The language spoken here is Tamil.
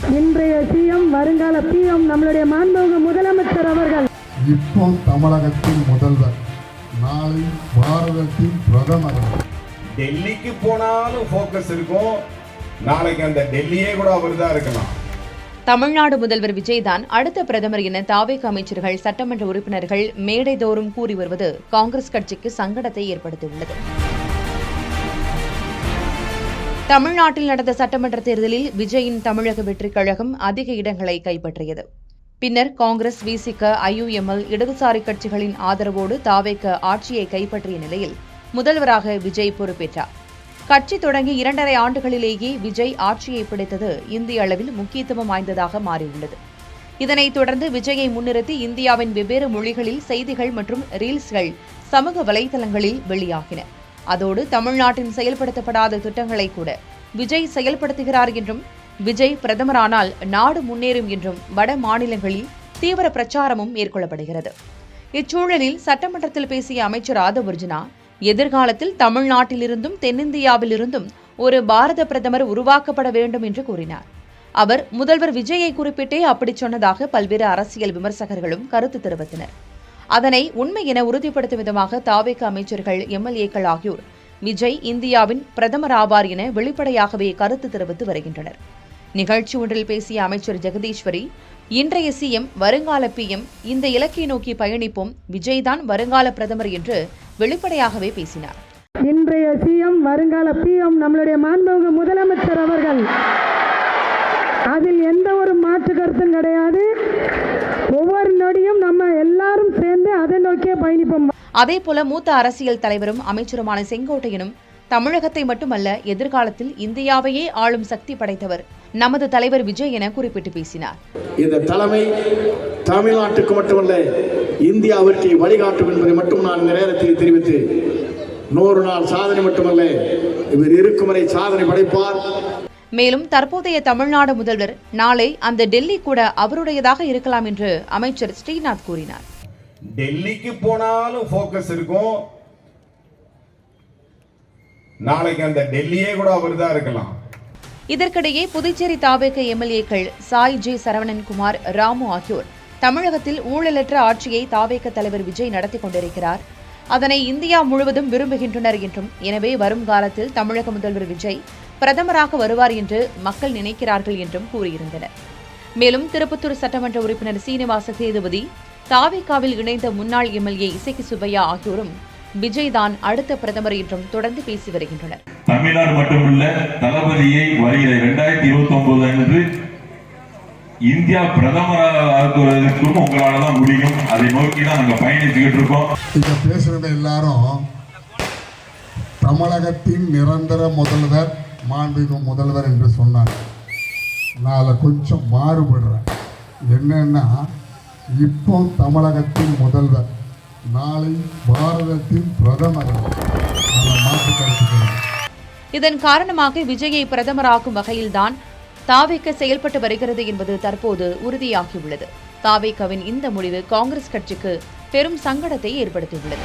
இன்றைய சிஎம் வருங்கால பிஎம் நம்மளுடைய மாண்புமிகு முதலமைச்சர் அவர்கள் இப்போ தமிழகத்தின் முதல்வர், நாளை பாரதத்தின் பிரதமர். டெல்லிக்கு போனாலும் ஃபோக்கஸ் இருக்கும், நாளைக்கு அந்த டெல்லியே கூட அவர் தான் இருக்கலாம். தமிழ்நாடு முதல்வர் விஜய்தான் அடுத்த பிரதமர் என தாவேக அமைச்சர்கள், சட்டமன்ற உறுப்பினர்கள் மேடைதோறும் கூறி வருவது காங்கிரஸ் கட்சிக்கு சங்கடத்தை ஏற்படுத்தியுள்ளது. தமிழ்நாட்டில் நடந்த சட்டமன்ற தேர்தலில் விஜயின் தமிழக வெற்றிக் கழகம் அதிக இடங்களை கைப்பற்றியது. பின்னர் காங்கிரஸ், விசிக, ஐயுஎம்எல், இடதுசாரி கட்சிகளின் ஆதரவோடு தாவேக ஆட்சியை கைப்பற்றிய நிலையில் முதல்வராக விஜய் பொறுப்பேற்றார். கட்சி தொடங்கி 2.5 ஆண்டுகளிலேயே விஜய் ஆட்சியை பிடித்தது இந்திய அளவில் முக்கியத்துவம் வாய்ந்ததாக மாறியுள்ளது. இதனைத் தொடர்ந்து விஜயை முன்னிறுத்தி இந்தியாவின் வெவ்வேறு மொழிகளில் செய்திகள் மற்றும் ரீல்ஸ்கள் சமூக வலைதளங்களில் வெளியாகின. அதோடு தமிழ்நாட்டில் செயல்படுத்தப்படாத திட்டங்களை கூட விஜய் செயல்படுத்துகிறார் என்றும், விஜய் பிரதமரானால் நாடு முன்னேறும் என்றும் வட மாநிலங்களில் தீவிர பிரச்சாரமும் மேற்கொள்ளப்படுகிறது. இச்சூழலில் சட்டமன்றத்தில் பேசிய அமைச்சர் ஆதவ் அர்ஜுனா, எதிர்காலத்தில் தமிழ்நாட்டிலிருந்தும் தென்னிந்தியாவிலிருந்தும் ஒரு பாரத பிரதமர் உருவாக்கப்பட வேண்டும் என்று கூறினார். அவர் முதல்வர் விஜயை குறிப்பிட்டே அப்படி சொன்னதாக பல்வேறு அரசியல் விமர்சகர்களும் கருத்து தெரிவித்தனர். அதனை உண்மை என உறுதிப்படுத்தும் விதமாக தாவேக அமைச்சர்கள், எம்எல்ஏக்கள் ஆகியோர் விஜய் இந்தியாவின் பிரதமர் ஆவார் என வெளிப்படையாகவே கருத்து தெரிவித்து வருகின்றனர். நிகழ்ச்சி ஒன்றில் பேசிய அமைச்சர் ஜெகதீஸ்வரி, இன்றைய சிஎம் வருங்கால பிஎம், இந்த இலக்கை நோக்கி பயணிப்போம், விஜய்தான் வருங்கால பிரதமர் என்று வெளிப்படையாகவே பேசினார். இன்றைய சிஎம் வருங்கால பிஎம் நம்மளுடைய மாண்புமிகு முதலமைச்சர் அவர்கள், அதில் எந்த ஒரு மாற்று கருத்தும் கிடையாது. ஒவ்வொரு நொடியும் நம்ம எல்லாரும் சேர்ந்து அதை நோக்கியே பயணிப்போம். அதேபோல மூத்த அரசியல் தலைவரும் அமைச்சருமான செங்கோட்டையனும் தமிழகத்தை மட்டுமல்ல, எதிர்காலத்தில் இந்தியாவையே ஆளும் சக்தி படைத்தவர் நமது தலைவர் விஜய் என குறிப்பிட்டு பேசினார். இந்த தலைமை தமிழ்நாட்டுக்கு மட்டுமல்ல, இந்தியாவிற்கு வழிகாட்டும் என்பதை மட்டும் நான் இந்த நேரத்தில் தெரிவித்து, 100 நாள் சாதனை மட்டுமல்ல, இவர் இருக்கும் வரை சாதனை படைப்பார். மேலும் தற்போதைய தமிழ்நாடு முதல்வர் நாளை அந்த டெல்லி கூட அவருடையதாக இருக்கலாம் என்று அமைச்சர் ஸ்ரீநாத் கூறினார். டெல்லிக்கு போனாலும் ஃபோக்கஸ் இருக்கும், நாளைக்கு அந்த டெல்லியே கூட அவர் தான் இருக்கலாம். இதற்கிடையே புதுச்சேரி தாவேக எம்எல்ஏக்கள் சாய் ஜே சரவணன்குமார், ராமு ஆகியோர் தமிழகத்தில் ஊழலற்ற ஆட்சியை தாவேக தலைவர் விஜய் நடத்தி கொண்டிருக்கிறார், அதனை இந்தியா முழுவதும் விரும்புகின்றனர் என்றும், எனவே வரும் காலத்தில் தமிழக முதல்வர் விஜய் பிரதமராக வருவார் என்று மக்கள் நினைக்கிறார்கள் என்றும் கூறியிருந்தனர். மேலும் திருப்பத்தூர் சட்டமன்ற உறுப்பினர் சீனிவாச சேதுபதி, தாவேகாவில் இணைந்த முன்னாள் எம்எல்ஏ இசக்கி சுப்பையா ஆகியோரும் விஜய் தான் அடுத்த பிரதமர் என்றும் தொடர்ந்து பேசி வருகின்றனர். தமிழ்நாடு மட்டுமல்ல, தளபதியை வருகிற 2029 அன்று இந்தியா பிரதமராகுவதற்கும் உங்களால தான் முடியும். அதை நோக்கி தான் நாங்கள் பயணிச்சுக்கிட்டு இருக்கோம். இங்க பேசுறத எல்லாரும் தமிழகத்தின் நிரந்தர முதல்வர், மாண்புமிகு முதல்வர் என்று சொன்னாங்க. நான் கொஞ்சம் மாறுபடுறேன். என்னன்னா, இப்போ தமிழகத்தின் முதல்வர், நாளை பாரதத்தின் பிரதமர். இதன் காரணமாக விஜயை பிரதமராக்கும் வகையில்தான் தாவேக செயல்பட்டு வருகிறது என்பது தற்போது உறுதியாகியுள்ளது. தாவேகவின் இந்த முடிவு காங்கிரஸ் கட்சிக்கு பெரும் சங்கடத்தை ஏற்படுத்தியுள்ளது.